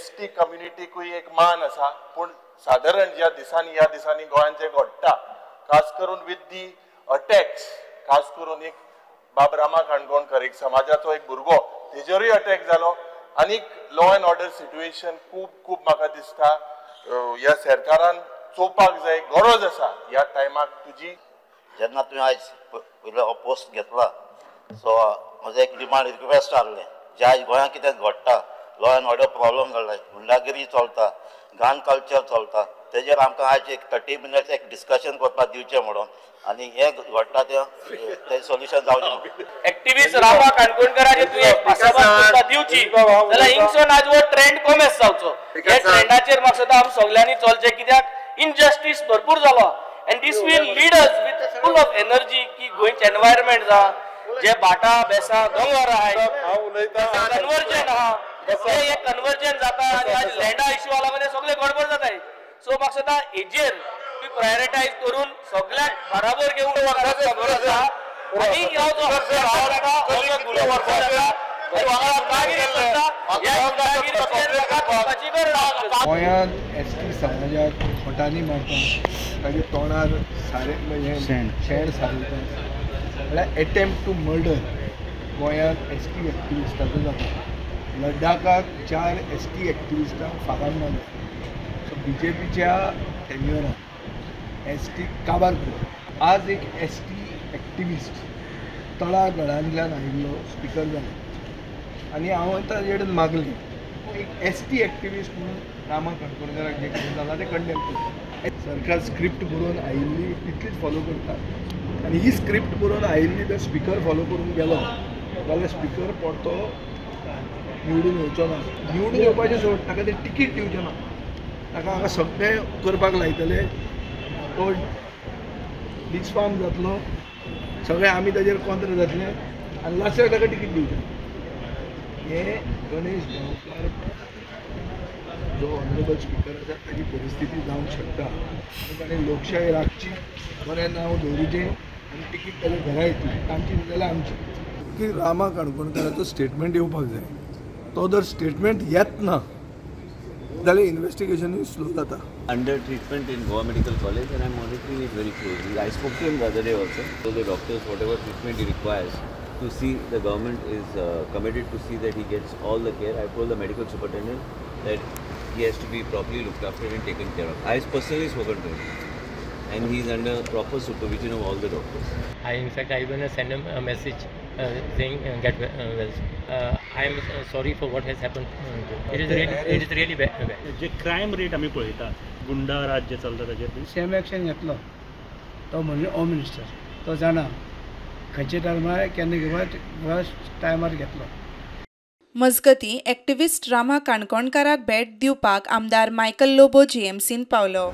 ST कम्युनिटीकूय एक मान आसा, पूण साधारण ह्या दिसांनी गोंयांत जे घडटा, खास करून विथ दी अटॅक्स, खास करून एक बाब रामा काणकोणकर एक समाजाचो एक भुरगो तेजेरूय अटॅक जालो, आनीक लॉ अँड ऑर्डर सिट्युएशन खूब म्हाका दिसता ह्या सरकारान चोवपाक जाय, गरज आसा ह्या टायमाक तुजी. जेन्ना तुवें आयज पयलो हो पोस्ट घेतला, सो म्हजो एक डिमांड रिक्वेस्ट आहलें, जे आयज गोंयांत कितें घडटा, लॉ अँड ऑर्डर प्रॉब्लम घडला, गुंडागिरी चलता, गान कल्चर चलता, तेजेर आमकां आयज एक 30 मिनिट्स एक डिस्कशन करपाक दिवचें म्हणून, आनी हें घडटा तें सोल्युशन जावचें. एक्टिविस्ट रामा काणकोणकराचे तुवें भासाभास दिवची जाल्यार हिंगसून आज हो ट्रेंड कमेस जावचो. हे ट्रेंडाचेर म्हाका दिसता आमी सगळ्यांनी चलचें, कित्याक इनजस्टीस भरपूर जालो and this will lead us with full of energy की गोंयचें एनवायरमेंट आहा, जे बाटा बेसा दोंगर आहाय, कन्वर्जन आहा, हे कन्वर्जन जाता आनी आज लँडा इश्यू आला मध्ये सगळे गडबड जाताय. सो म्हाका दिसता हेजेर प्रायोरिटायज करून सगळ्यांक बराबर घेवन वचपाचो गरज आसा. आनी ह्यो जो गोंयांत एसटी समाजाक खोटांनी मारता, ताजे तोंडार शेण सारयता, म्हळ्यार एटेम्प्ट टू मर्डर गोंयांत एसटी एक्टिविस्टाचो जाता. लडाखाक 4 एसटी एक्टिविस्टांक फारान मारले. सो BJPच्या टेन्युरान एसटी काबार करता. आज एक एसटी एक्टिविस्ट तळागळांतल्यान आयिल्लो स्पिकर जालो, आनी हांव ताजे कडेन मागलें एक एसटी एक्टिविस्ट म्हणून रामा काणकोणकराक जे कितें जालां तें कंडेम करता. सरकार स्क्रिप्ट बरोवन आयिल्ली तितलीच फॉलो करता, आनी ही स्क्रिप्ट बरोवन आयिल्ली तो स्पिकर फॉलो करून गेलो जाल्यार स्पिकर परतो निवडून येवचो ना. निवडून येवपाचें सोड, ताका तें तिकीट दिवचें ना, ताका हांगा सगळें करपाक लायतले, तो डिसफार्म जातलो, सगळे आमी ताजेर कॉन्त्र जातले, आनी लास्टाक ताका तिकीट दिवचें. हे गणेश गांवकार जो ऑनरेबल स्पिकर आसा ताची परिस्थिती जावंक शकता, आनी ताणें लोकशाय राखची, बरें नांव दवरुचें आनी तिकीट ताच्या घरा येतली, तांची जाल्यार आमची. की रामा काणकोणकराचो स्टेटमेंट येवपाक जाय. तो जर स्टेटमेंट येत ना जाल्यार इन्व्हेस्टिगेशनूय स्लो जाता. Under treatment in Goa Medical College, and I'm monitoring it very closely. I spoke to him the other day also. So the doctors, whatever treatment he requires, to see the government is committed to see that he gets all the care. I told the medical superintendent that he has to be properly looked after and taken care of. I personally spoken to him, and he is under proper supervision of all the doctors. In fact, I even sent him a message saying get well. I am sorry for what has happened. It is really bad. जे crime rate आमी पळयता, गुंडा राज जे चलता ताचेर same action घेतलो तो म्हणजे होम मिनिस्टर. तो जाणा खंयच्या टायमार केन्ना घेवप, फर्स्ट टायमार घेतलो. मजगतीं एक्टिविस्ट रामा काणकोणकाराक भेट दिवपाक आमदार मायकल लोबो GMCन पावलो.